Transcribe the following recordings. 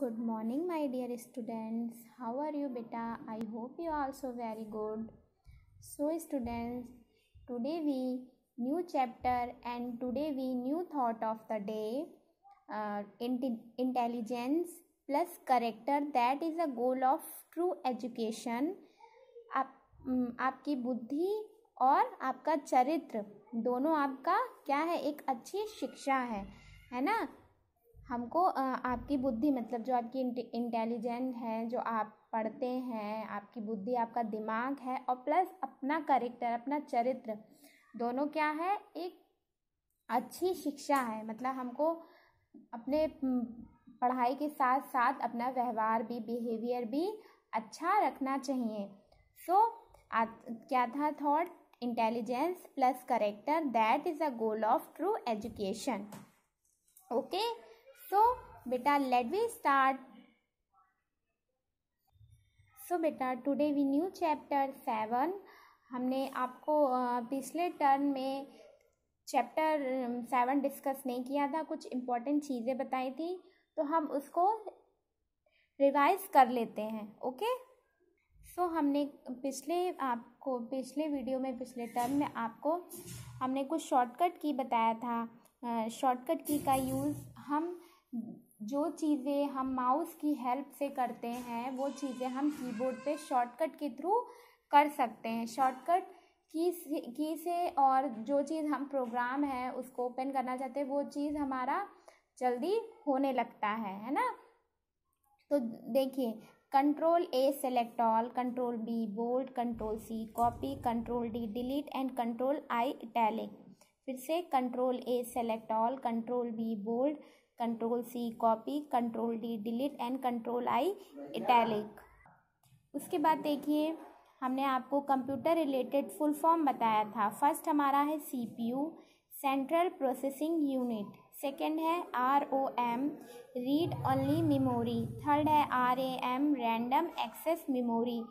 Good morning, my dear students. How are you, beta? I hope you are also very good. So, students, today we new chapter and today we new thought of the day. Intelligence plus character, that is a goal of true education. आपकी बुद्धि और आपका चरित्र दोनों आपका क्या है, एक अच्छी शिक्षा है ना। हमको आपकी बुद्धि मतलब जो आपकी इंटेलिजेंट है, जो आप पढ़ते हैं, आपकी बुद्धि, आपका दिमाग है, और प्लस अपना कैरेक्टर, अपना चरित्र, दोनों क्या है, एक अच्छी शिक्षा है। मतलब हमको अपने पढ़ाई के साथ साथ अपना व्यवहार भी, बिहेवियर भी अच्छा रखना चाहिए। क्या था thought? Intelligence plus character, that is a goal of true education. Okay, so बेटा लेट वी स्टार्ट। सो बेटा टुडे वी न्यू चैप्टर 7। हमने आपको पिछले टर्म में चैप्टर 7 डिस्कस नहीं किया था, कुछ इम्पोर्टेंट चीज़ें बताई थी, तो हम उसको रिवाइज कर लेते हैं। ओके, सो हमने पिछले वीडियो में, पिछले टर्म में आपको हमने कुछ शॉर्टकट की बताया था। शॉर्टकट की का यूज़ हम जो चीज़ें हम माउस की हेल्प से करते हैं, वो चीज़ें हम कीबोर्ड पे शॉर्टकट के थ्रू कर सकते हैं। शॉर्टकट की से और जो चीज़ हम प्रोग्राम है उसको ओपन करना चाहते हैं, वो चीज़ हमारा जल्दी होने लगता है ना। तो देखिए, control A select all, control B bold, control C copy, control D delete and control I italic. फिर से control A select all, control B bold, control C copy, control D delete and control I italic. उसके बाद देखिए, हमने आपको computer related full form बताया था। First हमारा है CPU, central processing unit. Second है ROM, read only memory. Third है RAM, random access memory.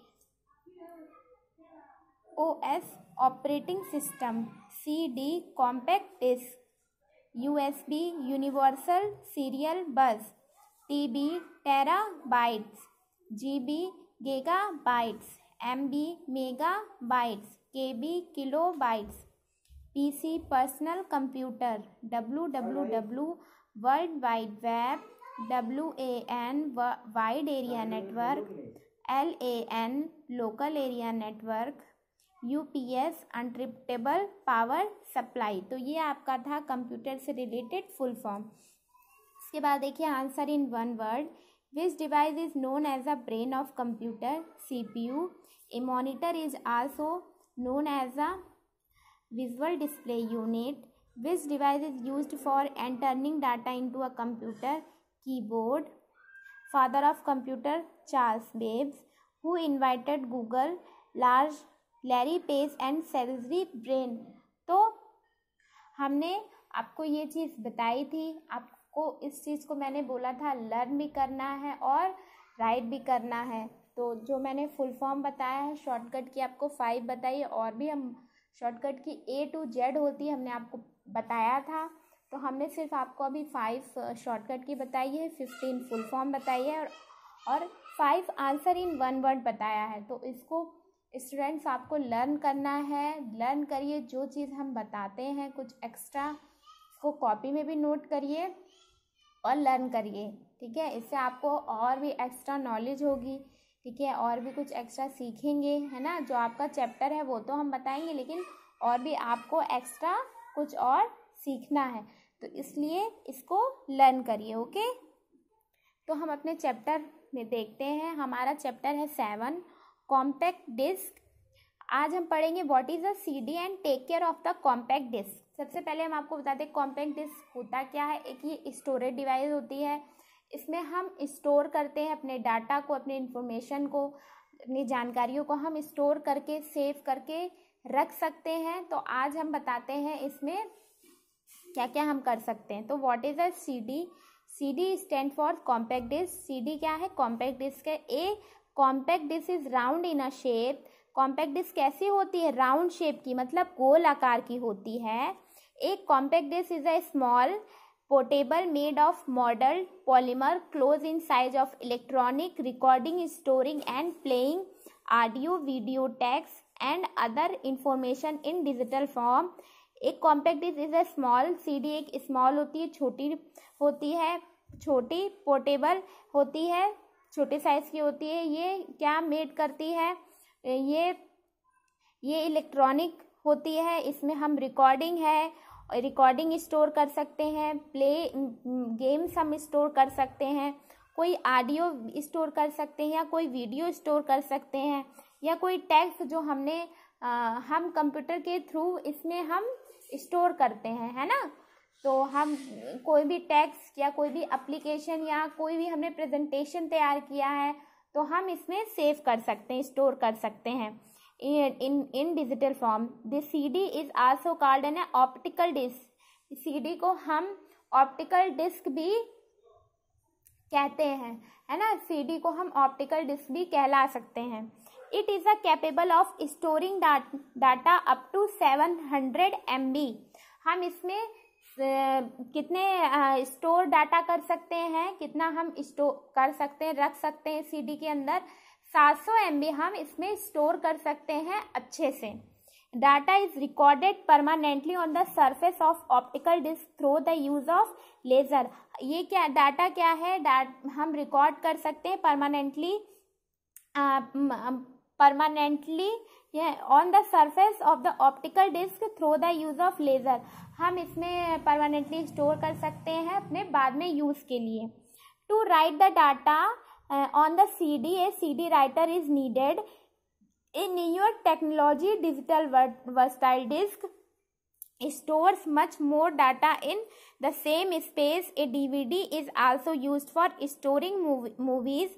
OS, operating system. CD, compact disc. USB, universal serial bus. TB, terabytes. GB, gigabytes. MB, megabytes. KB, kilobytes. PC, personal computer. WWW, world wide web. WAN, wide area network. LAN, local area network. UPS, uninterruptible power supply. तो ये आपका था computer से related full form. इसके बाद देखिए, answer in one word. Which device is known as a brain of computer? CPU। A monitor is also known as a visual display unit. Which device is used for entering data into a computer? Keyboard. Father of computer? Charles Babbage. Who invented Google? Larry Page and Sergey Brin. तो हमने आपको ये चीज़ बताई थी, आपको इस चीज़ को मैंने बोला था लर्न भी करना है और राइट भी करना है। तो जो मैंने फुल फॉर्म बताया है शॉर्टकट की, आपको 5 बताइए, और भी हम शॉर्टकट की A to Z होती है, हमने आपको बताया था। तो हमने सिर्फ आपको अभी 5 शॉर्टकट की बताई है, 15 फुल फॉर्म बताई है और 5 आंसर इन वन वर्ड बताया है। तो इसको स्टूडेंट्स आपको लर्न करना है, लर्न करिए। जो चीज़ हम बताते हैं कुछ एक्स्ट्रा, इसको कॉपी में भी नोट करिए और लर्न करिए, ठीक है। इससे आपको और भी एक्स्ट्रा नॉलेज होगी, ठीक है, और भी कुछ एक्स्ट्रा सीखेंगे, है ना। जो आपका चैप्टर है वो तो हम बताएंगे, लेकिन और भी आपको एक्स्ट्रा कुछ और सीखना है, तो इसलिए इसको लर्न करिए। ओके, तो हम अपने चैप्टर में देखते हैं। हमारा चैप्टर है 7, कॉम्पैक्ट डिस्क। आज हम पढ़ेंगे what is a CD and take care of the compact disc. सबसे पहले हम आपको बताते हैं कॉम्पैक्ट डिस्क होता क्या है। एक ये स्टोरेज डिवाइस होती है, इसमें हम स्टोर करते हैं अपने डाटा को, अपने इंफॉर्मेशन को, अपनी जानकारियों को हम स्टोर करके, सेव करके रख सकते हैं। तो आज हम बताते हैं इसमें क्या क्या हम कर सकते हैं। तो what is a CD? CD stand for compact disc. CD क्या है? कॉम्पैक्ट डिस्क है। A compact disc is round in a shape. Compact disc कैसी होती है? राउंड शेप की, मतलब गोल आकार की होती है। एक compact disc is a small portable made of molded polymer, close in size of electronic, recording, storing and playing audio, video, text and other information in digital form. एक compact disc is a small CD, एक small होती है, छोटी होती है, छोटी portable होती है, छोटे साइज की होती है। ये क्या मेड करती है, ये इलेक्ट्रॉनिक होती है, इसमें हम रिकॉर्डिंग स्टोर कर सकते हैं, गेम्स हम स्टोर कर सकते हैं, कोई ऑडियो स्टोर कर सकते हैं या कोई वीडियो स्टोर कर सकते हैं, या कोई टेक्स्ट जो हम कंप्यूटर के थ्रू इसमें हम स्टोर करते हैं, है ना। तो हम कोई भी टेक्स्ट या कोई भी एप्लीकेशन या कोई भी हमने प्रेजेंटेशन तैयार किया है तो हम इसमें सेव कर सकते हैं, स्टोर कर सकते हैं in digital form. The CD is also called an optical disc. CD को हम ऑप्टिकल डिस्क भी कहते हैं, है ना। CD को हम ऑप्टिकल डिस्क भी कहला सकते हैं। It is capable of storing data up to 700 MB. हम इसमें कितने स्टोर डाटा कर सकते हैं, कितना हम स्टोर कर सकते हैं, रख सकते हैं CD के अंदर 700 MB हम इसमें स्टोर कर सकते हैं अच्छे से। Data is recorded permanently on the surface of optical disc through the use of laser. ये क्या डाटा क्या है, हम रिकॉर्ड कर सकते हैं permanently on the surface of the optical disc through the use of laser. हम इसमें परमानेंटली स्टोर कर सकते हैं अपने बाद में यूज के लिए। To write the data on the CD, a CD writer is needed. A newer technology, digital versatile disk, stores much more data in the same space. A DVD is also used for storing movies.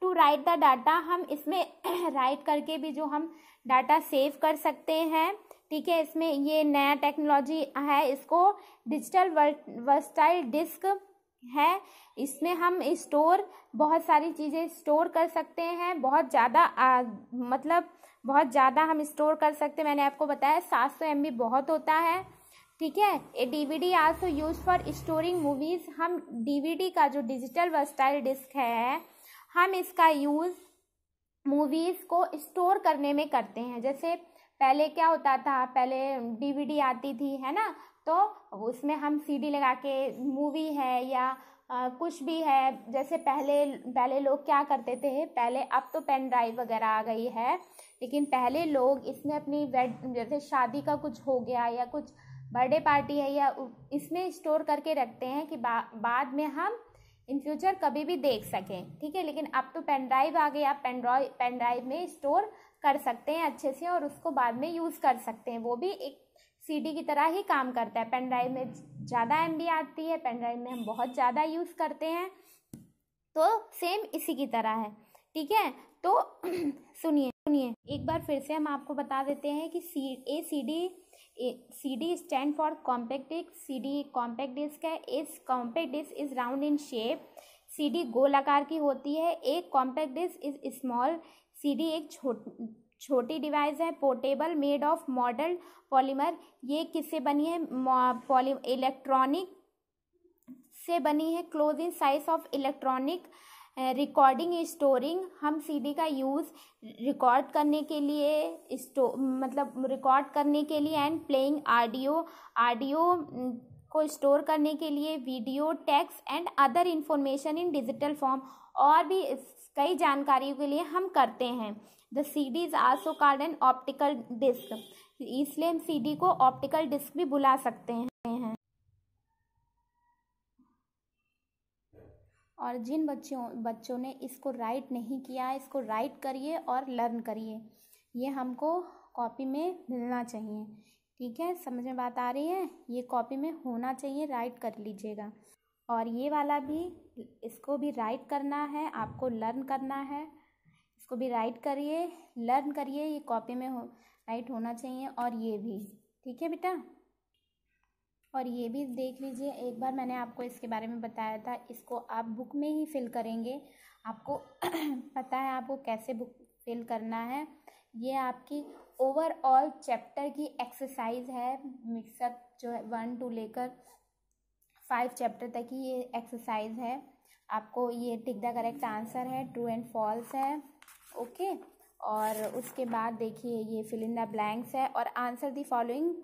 To write the data, हम इसमें right करके भी जो हम data save कर सकते हैं, ठीक है। इसमें ये नया टेक्नोलॉजी है, इसको डिजिटल वर्सटाइल डिस्क है। इसमें हम बहुत सारी चीज़ें स्टोर कर सकते हैं, बहुत ज़्यादा हम स्टोर कर सकते हैं। मैंने आपको बताया 700 MB बहुत होता है, ठीक है। ए DVD also use for storing movies. हम DVD का जो डिजिटल वर्सटाइल डिस्क है, हम इसका यूज़ मूवीज़ को स्टोर करने में करते हैं। जैसे पहले क्या होता था, पहले DVD आती थी, है ना, तो उसमें हम CD लगा के मूवी है या कुछ भी है, जैसे पहले लोग क्या करते थे, अब तो पेन ड्राइव वगैरह आ गई है, लेकिन पहले लोग इसमें अपनी जैसे शादी का कुछ हो गया या कुछ बर्थडे पार्टी है या इसमें स्टोर करके रखते हैं कि बाद में हम इन फ्यूचर कभी भी देख सकें, ठीक है। लेकिन अब तो पेन ड्राइव आ गई, आप पेन ड्राइव में स्टोर कर सकते हैं अच्छे से और उसको बाद में यूज़ कर सकते हैं। वो भी एक CD की तरह ही काम करता है। पेन ड्राइव में ज़्यादा MB आती है, पेन ड्राइव में हम बहुत ज़्यादा यूज़ करते हैं, तो सेम इसी की तरह है, ठीक है। तो सुनिए एक बार फिर से हम आपको बता देते हैं कि CD stand for compact disc. CD compact disc है। इस compact disc is round in shape. CD गोल आकार की होती है। एक compact disc is small. CD एक छोटी डिवाइस है। Portable made of model polymer. ये किससे बनी है, इलेक्ट्रॉनिक से बनी है। Close in size of electronic. Recording storing, हम CD का यूज़ रिकॉर्ड करने के लिए रिकॉर्ड करने के लिए एंड प्लेइंग ऑडियो को स्टोर करने के लिए, video, text and other information in digital form, और भी कई जानकारियों के लिए हम करते हैं। The CD is also called an optical disc. इसलिए हम CD को ऑप्टिकल डिस्क भी बुला सकते हैं। और जिन बच्चों ने इसको राइट नहीं किया, इसको राइट करिए और लर्न करिए। ये हमको कॉपी में मिलना चाहिए, ठीक है। समझ में बात आ रही है, ये कॉपी में होना चाहिए, राइट कर लीजिएगा। और ये वाला भी, इसको भी राइट करना है, आपको लर्न करना है। इसको भी राइट करिए, लर्न करिए, ये कॉपी में राइट होना चाहिए। और ये भी, ठीक है बेटा। और ये भी देख लीजिए, एक बार मैंने आपको इसके बारे में बताया था, इसको आप बुक में ही फिल करेंगे। आपको पता है आपको कैसे बुक फिल करना है। ये आपकी ओवरऑल चैप्टर की एक्सरसाइज है, मिक्सअप जो है 1 to लेकर 5 चैप्टर तक ही ये एक्सरसाइज है। आपको ये टिक द करेक्ट आंसर है, ट्रू एंड फॉल्स है, ओके। और उसके बाद देखिए ये फिल इन द ब्लैंक्स है और आंसर द फॉलोइंग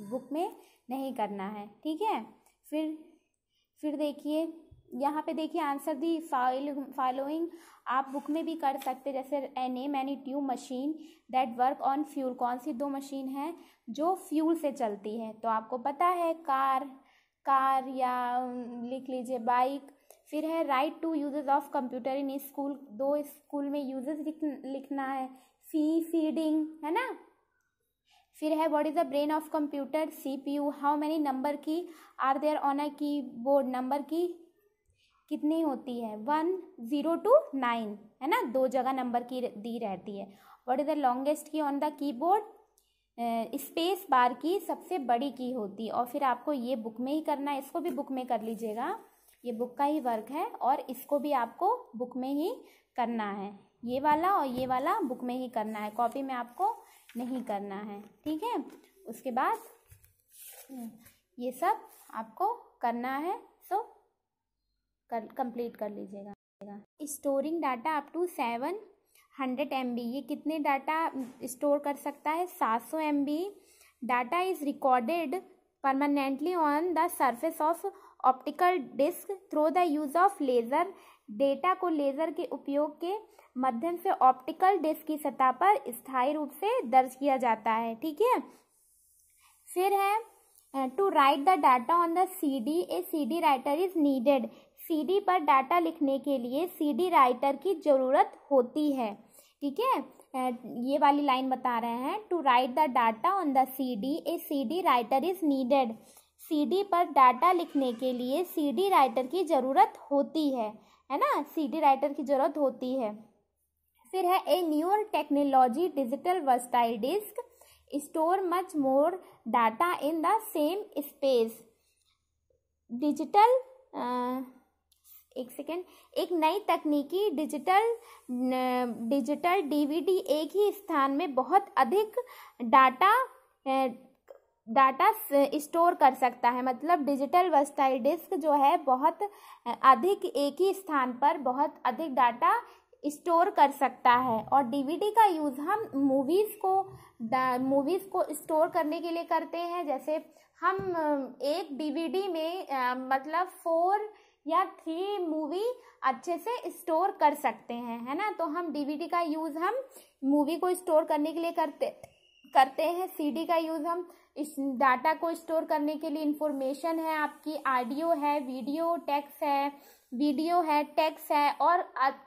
बुक में नहीं करना है, ठीक है। फिर देखिए यहाँ पे देखिए आंसर दी फॉलोइंग आप बुक में भी कर सकते, जैसे name any tube machine that work on fuel. कौन सी 2 मशीन है जो फ्यूल से चलती है? तो आपको पता है कार या लिख लीजिए बाइक। फिर है write two uses of computer in school, 2 school में यूजेस लिखना है, फीडिंग, है ना। फिर है what is the brain of computer, CPU। How many number key are there on a keyboard, number key कितनी होती है? 1 0 to 9, है ना, 2 जगह नंबर की दी रहती है। What is the longest key on the keyboard, space bar की सबसे बड़ी की होती है। और फिर आपको ये बुक में ही करना है, इसको भी बुक में कर लीजिएगा, ये बुक का ही वर्क है और इसको भी आपको बुक में ही करना है। ये वाला और ये वाला बुक में ही करना है, कॉपी में आपको नहीं करना है, ठीक है। उसके बाद ये सब आपको करना है, सो कंप्लीट कर लीजिएगा। Storing data up to 700 MB, ये कितने डाटा स्टोर कर सकता है? 700 MB। Data is recorded permanently on the surface of optical disc through the use of laser. Data को लेज़र के उपयोग के माध्यम से ऑप्टिकल डिस्क की सतह पर स्थायी रूप से दर्ज किया जाता है, ठीक है। फिर है to write the data on the CD, a CD writer is needed. CD पर डाटा लिखने के लिए CD राइटर की ज़रूरत होती है, ठीक है। ये वाली लाइन बता रहे हैं, to write the data on the CD, a CD writer is needed. CD पर डाटा लिखने के लिए CD राइटर की ज़रूरत होती है ना, CD राइटर की ज़रूरत होती है। फिर है a newer technology digital versatile disc store much more data in the same space. Digital एक नई तकनीकी डिजिटल DVD एक ही स्थान में बहुत अधिक डाटा स्टोर कर सकता है। मतलब डिजिटल वर्सटाइल डिस्क जो है बहुत अधिक एक ही स्थान पर बहुत अधिक डाटा स्टोर कर सकता है। और DVD का यूज़ हम मूवीज़ को स्टोर करने के लिए करते हैं। जैसे हम एक DVD में मतलब 4 या 3 मूवी अच्छे से स्टोर कर सकते हैं, है ना। तो हम DVD का यूज़ हम मूवी को स्टोर करने के लिए करते हैं। CD का यूज़ हम इस डाटा को स्टोर करने के लिए, इंफॉर्मेशन है आपकी, ऑडियो है, वीडियो है, टेक्स्ट है और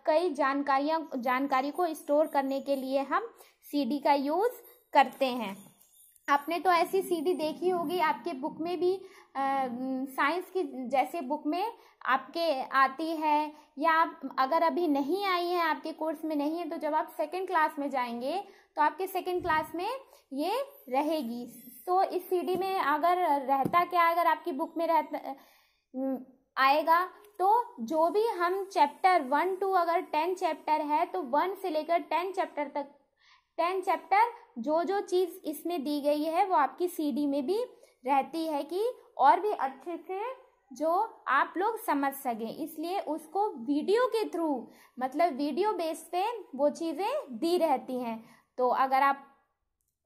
कई जानकारी को स्टोर करने के लिए हम CD का यूज़ करते हैं। आपने तो ऐसी CD देखी होगी, आपके बुक में भी साइंस की जैसे बुक में आपके आती है, या आप अगर अभी नहीं आई है, आपके कोर्स में नहीं है, तो जब आप 2nd क्लास में जाएंगे तो आपके 2nd क्लास में ये रहेगी। तो इस CD में अगर रहता क्या, अगर आपकी बुक में आएगा तो जो भी हम चैप्टर 1 to अगर 10 चैप्टर है तो 1 से लेकर 10 चैप्टर तक 10 चैप्टर जो चीज़ इसमें दी गई है वो आपकी CD में भी रहती है कि और भी अच्छे से जो आप लोग समझ सकें, इसलिए उसको वीडियो के थ्रू मतलब वीडियो बेस पे वो चीज़ें दी रहती हैं। तो अगर आप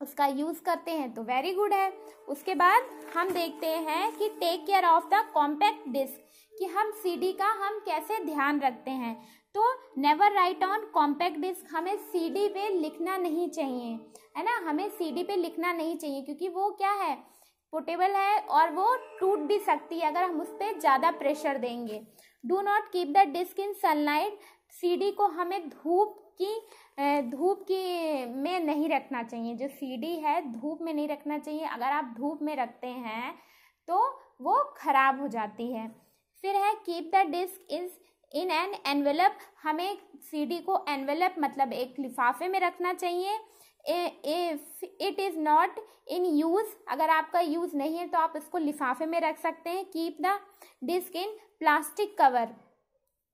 उसका यूज़ करते हैं तो वेरी गुड है। उसके बाद हम देखते हैं कि take care of the compact disc, कि हम CD का हम कैसे ध्यान रखते हैं। तो never write on compact disc, हमें CD पे लिखना नहीं चाहिए, है ना, हमें CD पे लिखना नहीं चाहिए क्योंकि वो क्या है, पोर्टेबल है और वो टूट भी सकती है अगर हम उस पर ज़्यादा प्रेशर देंगे। Do not keep the disc in sunlight, CD को हमें धूप की में नहीं रखना चाहिए। जो CD है धूप में नहीं रखना चाहिए, अगर आप धूप में रखते हैं तो वो खराब हो जाती है। फिर है keep the disc in an envelope, हमें CD को एनवेलप मतलब एक लिफाफे में रखना चाहिए। If it is not in use, अगर आपका यूज़ नहीं है तो आप इसको लिफाफे में रख सकते हैं। Keep the disc in plastic cover,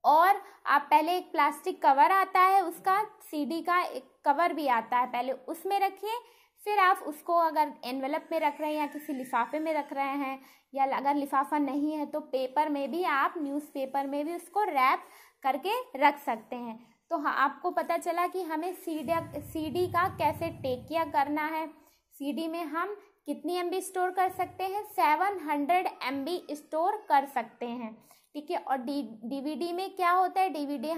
और आप पहले एक प्लास्टिक कवर आता है उसका, CD का एक कवर भी आता है, पहले उसमें रखिए फिर आप उसको अगर एनवेलप में रख रहे हैं या किसी लिफाफे में रख रहे हैं, या अगर लिफाफा नहीं है तो पेपर में भी आप, न्यूज़पेपर में भी उसको रैप करके रख सकते हैं। तो हाँ, आपको पता चला कि हमें सीडी का कैसे टेक केयर करना है। सीडी में हम कितनी MB स्टोर कर सकते हैं? 700 MB स्टोर कर सकते हैं, ठीक है। और DVD में क्या होता है? DVD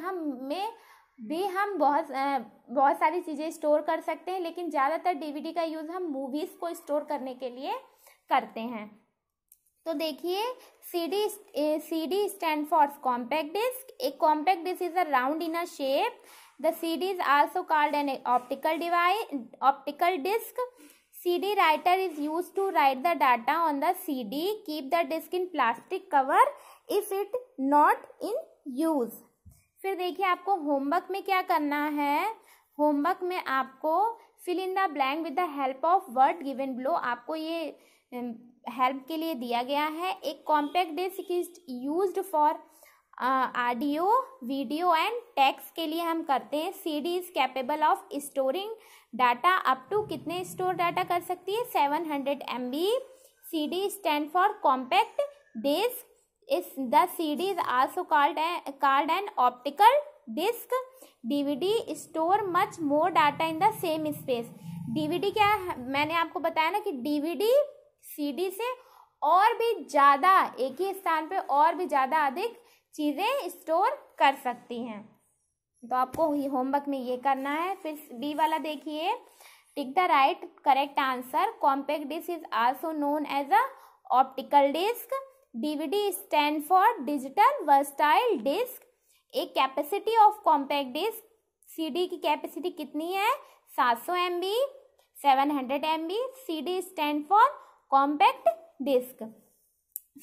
हम बहुत सारी चीज़ें स्टोर कर सकते हैं, लेकिन ज़्यादातर DVD का यूज़ हम मूवीज़ को स्टोर करने के लिए करते हैं। तो देखिए, CD stand for compact disc. A compact disc is a round in a shape. The CD is also called an optical disc. CD writer is used to write the data on the CD. Keep the disk in plastic cover if it not in use. फिर देखिए, आपको homework में क्या करना है। Homework में आपको fill in the blank with the help of word given below. आपको ये हेल्प के लिए दिया गया है। एक compact disc is used for audio, video and text के लिए हम करते हैं। CD is capable of storing data up to, कितने स्टोर डाटा कर सकती है? 700 MB। CD stand for compact disc. The CD is also called an optical disc. DVD store much more data in the same space. DVD क्या है? मैंने आपको बताया ना कि DVD CD से और भी ज़्यादा, एक ही स्थान पे और भी ज़्यादा अधिक चीज़ें स्टोर कर सकती हैं। तो आपको होमवर्क में ये करना है। फिर B वाला देखिए, tick the right correct answer. Compact disc is also known as a optical disc. DVD stand for digital versatile disk। एक capacity of compact disc, CD की कैपेसिटी कितनी है? 700 MB, 700 MB। CD stand for compact disc.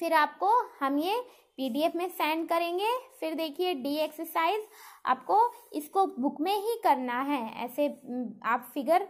फिर आपको हम ये PDF में send करेंगे। फिर देखिए, D एक्सरसाइज, आपको इसको बुक में ही करना है। ऐसे आप फिगर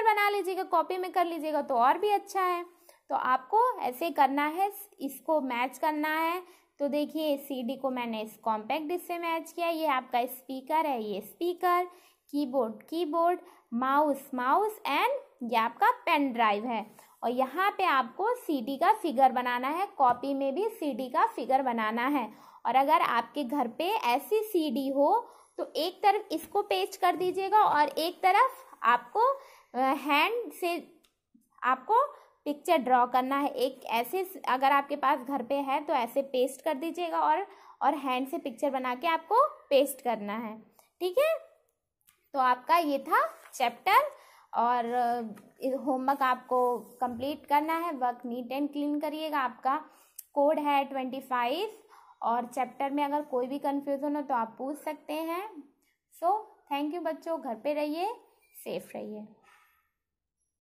बना लीजिएगा, कॉपी में कर लीजिएगा तो और भी अच्छा है। तो आपको ऐसे करना है, इसको मैच करना है। तो देखिए, CD को मैंने इस कॉम्पैक्ट डिस्क से मैच किया। ये आपका स्पीकर है, ये स्पीकर, कीबोर्ड, माउस एंड ये आपका पेन ड्राइव है। और यहाँ पे आपको CD का फिगर बनाना है। कॉपी में भी CD का फिगर बनाना है। और अगर आपके घर पे ऐसी CD हो तो एक तरफ इसको पेस्ट कर दीजिएगा और एक तरफ आपको हैंड से आपको पिक्चर ड्रॉ करना है। एक ऐसे, अगर आपके पास घर पे है तो ऐसे पेस्ट कर दीजिएगा और हैंड से पिक्चर बना के आपको पेस्ट करना है, ठीक है। तो आपका ये था चैप्टर, और होमवर्क आपको कंप्लीट करना है। वर्क नीट एंड क्लीन करिएगा। आपका कोड है 25, और चैप्टर में अगर कोई भी कंफ्यूजन हो तो आप पूछ सकते हैं। सो थैंक यू बच्चों, घर पे रहिए, सेफ रहिए।